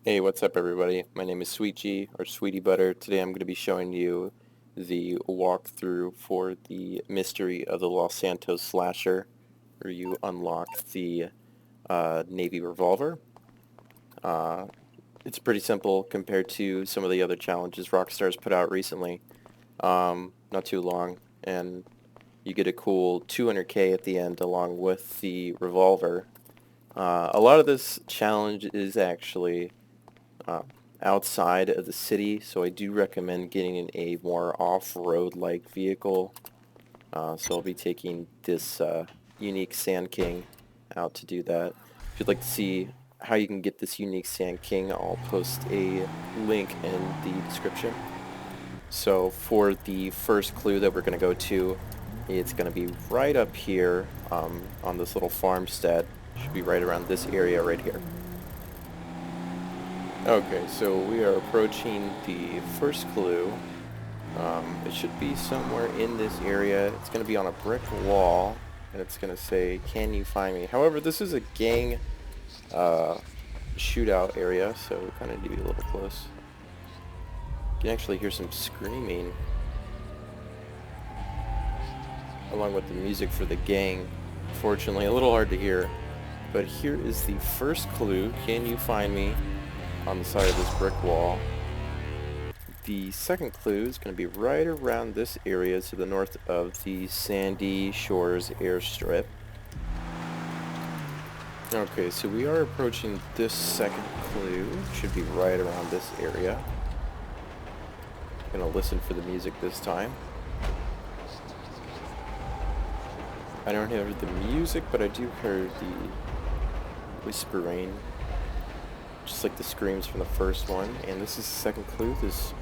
Hey, what's up everybody? My name is SweetG, or SweetieButter. Today I'm going to be showing you the walkthrough for the Mystery of the Los Santos Slasher, where you unlock the Navy Revolver. Uh, it's pretty simple compared to some of the other challenges Rockstar's put out recently. Not too long, and you get a cool 200k at the end along with the Revolver. A lot of this challenge is actually uh, outside of the city, so I do recommend getting in a more off-road like vehicle. So I'll be taking this unique Sandking out to do that. If you'd like to see how you can get this unique Sandking, I'll post a link in the description. So for the first clue that we're going to go to, it's going to be right up here on this little farmstead. Should be right around this area right here. Okay, so we are approaching the first clue. It should be somewhere in this area. It's going to be on a brick wall, and it's going to say, "Can you find me?" However, this is a gang shootout area, so we kind of need to be a little close. You can actually hear some screaming, along with the music for the gang. Fortunately, a little hard to hear. But here is the first clue, "Can you find me?" on the side of this brick wall. The second clue is going to be right around this area to the north of the Sandy Shores airstrip. Okay, so we are approaching this second clue. Should be right around this area. Gonna listen for the music this time. I don't hear the music, but I do hear the whispering, just like the screams from the first one. And this is the second clue. This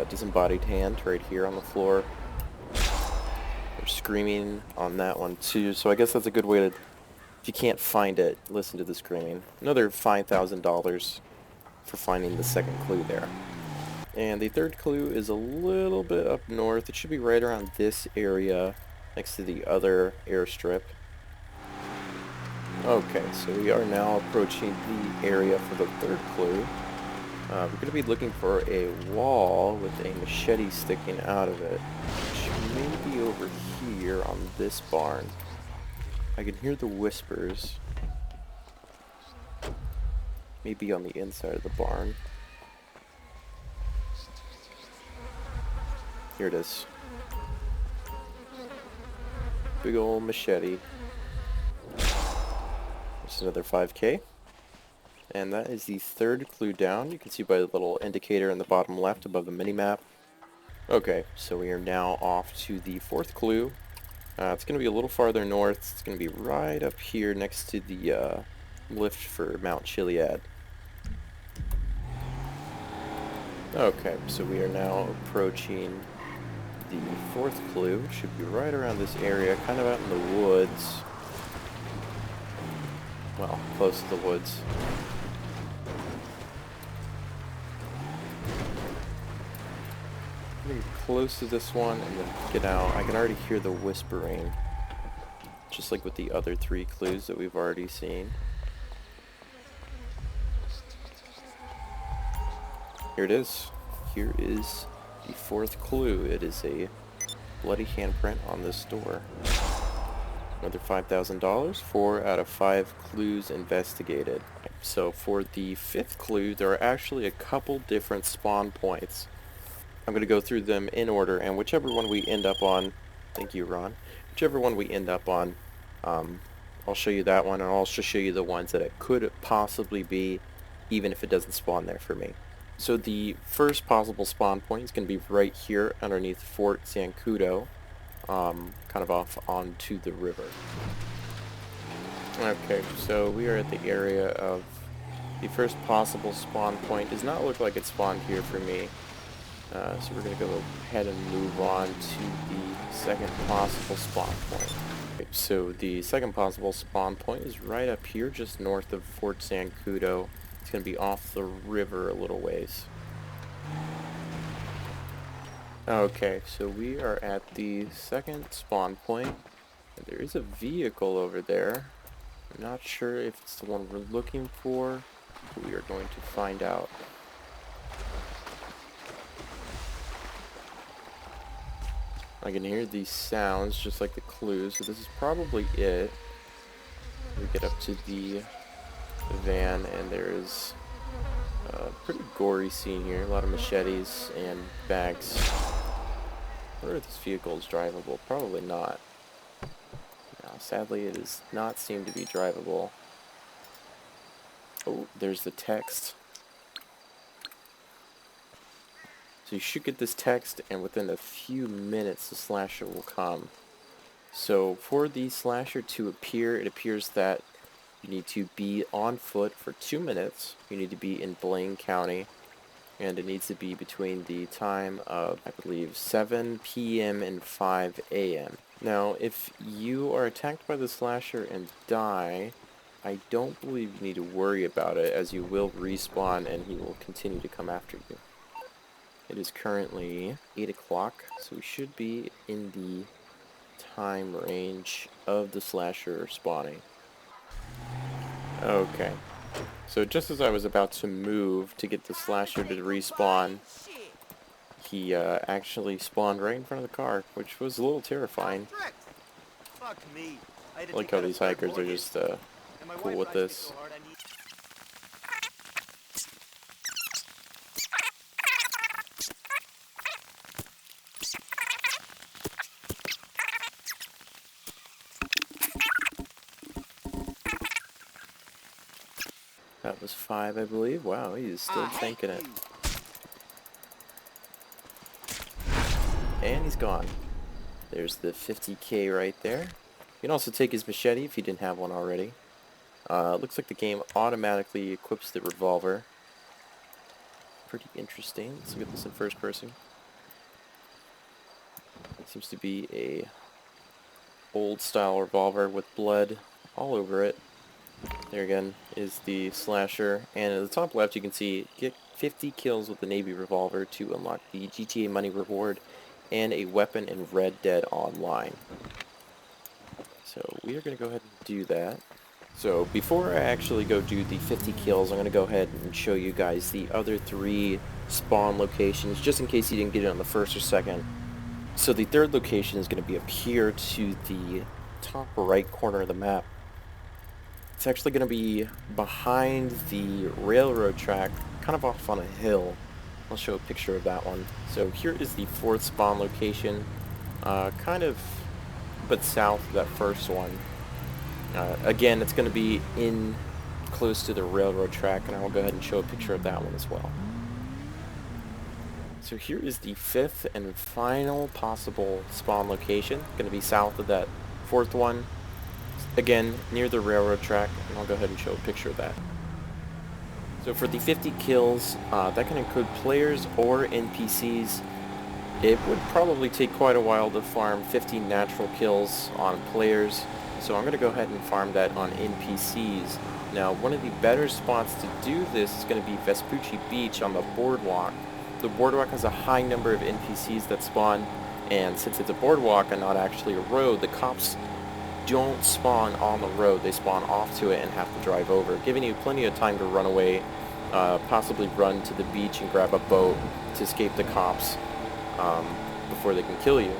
disembodied hand right here on the floor. They're screaming on that one too, so I guess that's a good way to, if you can't find it, listen to the screaming. Another $5,000 for finding the second clue there. And the third clue is a little bit up north. It should be right around this area next to the other airstrip. Okay, so we are now approaching the area for the third clue. We're going to be looking for a wall with a machete sticking out of it, which may be over here on this barn. I can hear the whispers. Maybe on the inside of the barn. Here it is. Big old machete. There's another 5k. And that is the third clue down. You can see by the little indicator in the bottom left above the mini-map. Okay, so we are now off to the fourth clue. It's going to be a little farther north. It's going to be right up here next to the lift for Mount Chiliad. Okay, so we are now approaching the fourth clue. It should be right around this area, kind of out in the woods. Well, close to the woods. Getting close to this one and then get out. I can already hear the whispering, just like with the other three clues that we've already seen. Here it is. Here is the fourth clue. It is a bloody handprint on this door. Another $5,000, 4 out of 5 clues investigated. So for the fifth clue, there are actually a couple different spawn points. I'm going to go through them in order, and whichever one we end up on, thank you, Ron, whichever one we end up on, I'll show you that one, and I'll also show you the ones that it could possibly be, even if it doesn't spawn there for me. So the first possible spawn point is going to be right here underneath Fort Zancudo, kind of off onto the river. Okay, so we are at the area of the first possible spawn point. Does not look like it spawned here for me. So we're going to go ahead and move on to the second possible spawn point. Okay, so the second possible spawn point is right up here, just north of Fort Zancudo. It's going to be off the river a little ways. Okay, so we are at the second spawn point. And there is a vehicle over there. I'm not sure if it's the one we're looking for. We are going to find out. I can hear these sounds just like the clues, so this is probably it. We get up to the van, and there is a pretty gory scene here. A lot of machetes and bags. I wonder if this vehicle is drivable. Probably not. No, sadly, it does not seem to be drivable. Oh, there's the text. So you should get this text, and within a few minutes the slasher will come. So for the slasher to appear, it appears that you need to be on foot for 2 minutes. You need to be in Blaine County, and it needs to be between the time of, I believe, 7 p.m. and 5 a.m. Now, if you are attacked by the slasher and die, I don't believe you need to worry about it, as you will respawn and he will continue to come after you. It is currently 8 o'clock, so we should be in the time range of the slasher spawning. Okay, so just as I was about to move to get the slasher to respawn, he actually spawned right in front of the car, which was a little terrifying. I like how these hikers are just cool with this. That was 5, I believe. Wow, he's still tanking it. And he's gone. There's the 50k right there. You can also take his machete if you didn't have one already. Looks like the game automatically equips the revolver. Pretty interesting. Let's look at this in first person. It seems to be a old style revolver with blood all over it. There again is the slasher, and at the top left you can see get 50 kills with the Navy revolver to unlock the GTA money reward and a weapon in Red Dead Online. So we are going to go ahead and do that. So before I actually go do the 50 kills, I'm going to go ahead and show you guys the other 3 spawn locations, just in case you didn't get it on the first or second. So the third location is going to be up here to the top right corner of the map. It's actually going to be behind the railroad track, kind of off on a hill. I'll show a picture of that one. So here is the 4th spawn location, kind of but south of that first one. Again, it's going to be in close to the railroad track, and I will go ahead and show a picture of that one as well. So here is the 5th and final possible spawn location, going to be south of that 4th one. Again, near the railroad track, and I'll go ahead and show a picture of that. So for the 50 kills, that can include players or NPCs. It would probably take quite a while to farm 50 natural kills on players, so I'm going to go ahead and farm that on NPCs. Now, one of the better spots to do this is going to be Vespucci Beach on the boardwalk. The boardwalk has a high number of NPCs that spawn, and since it's a boardwalk and not actually a road, the cops don't spawn on the road. They spawn off to it and have to drive over, giving you plenty of time to run away, possibly run to the beach and grab a boat to escape the cops before they can kill you.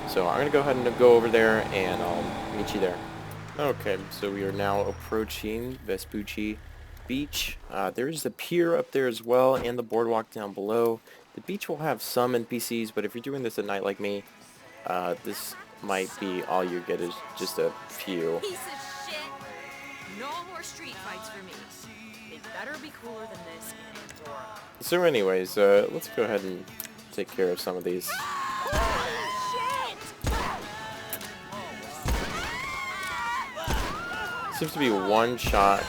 So I'm going to go ahead and go over there, and I'll meet you there. Okay, so we are now approaching Vespucci Beach. There's the pier up there as well, and the boardwalk down below. The beach will have some NPCs, but if you're doing this at night like me, this might be all you get is just a few. Piece of shit. No more street fights for me. It better be cooler than this in Pandora. So anyways, let's go ahead and take care of some of these. Seems to be a one-shot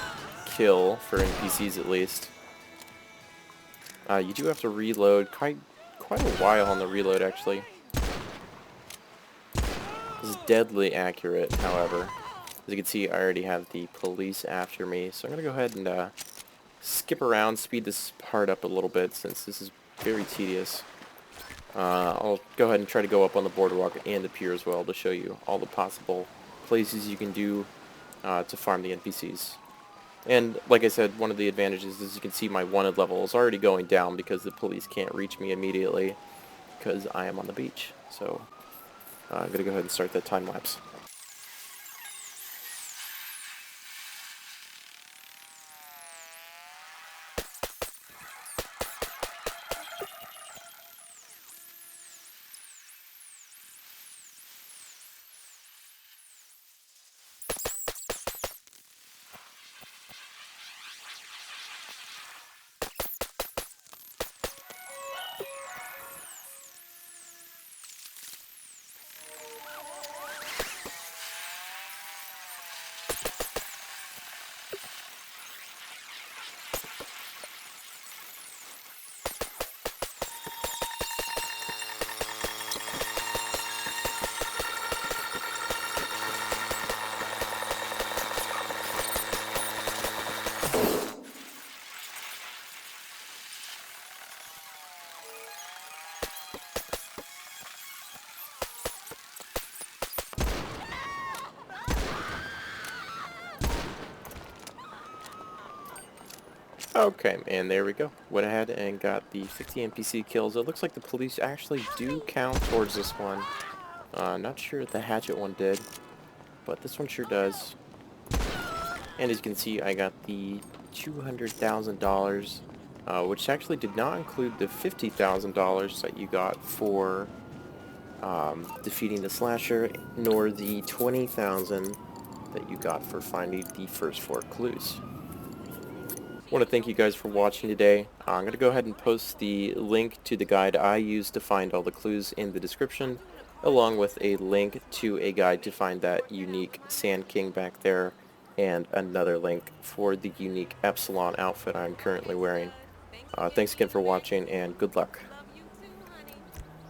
kill for NPCs at least. You do have to reload quite a while on the reload actually. This is deadly accurate, however. As you can see, I already have the police after me, so I'm going to go ahead and skip around, speed this part up a little bit since this is very tedious. I'll go ahead and try to go up on the boardwalk and the pier as well to show you all the possible places you can do to farm the NPCs. And like I said, one of the advantages is you can see my wanted level is already going down because the police can't reach me immediately because I am on the beach. So I'm going to go ahead and start that time lapse. Okay, and there we go. Went ahead and got the 50 NPC kills. It looks like the police actually do count towards this one. Not sure if the hatchet one did, but this one sure does. And as you can see, I got the $200,000, which actually did not include the $50,000 that you got for defeating the slasher, nor the $20,000 that you got for finding the first 4 clues. I want to thank you guys for watching today. I'm going to go ahead and post the link to the guide I used to find all the clues in the description, along with a link to a guide to find that unique Sandking back there, and another link for the unique Epsilon outfit I'm currently wearing. Thanks again for watching, and good luck.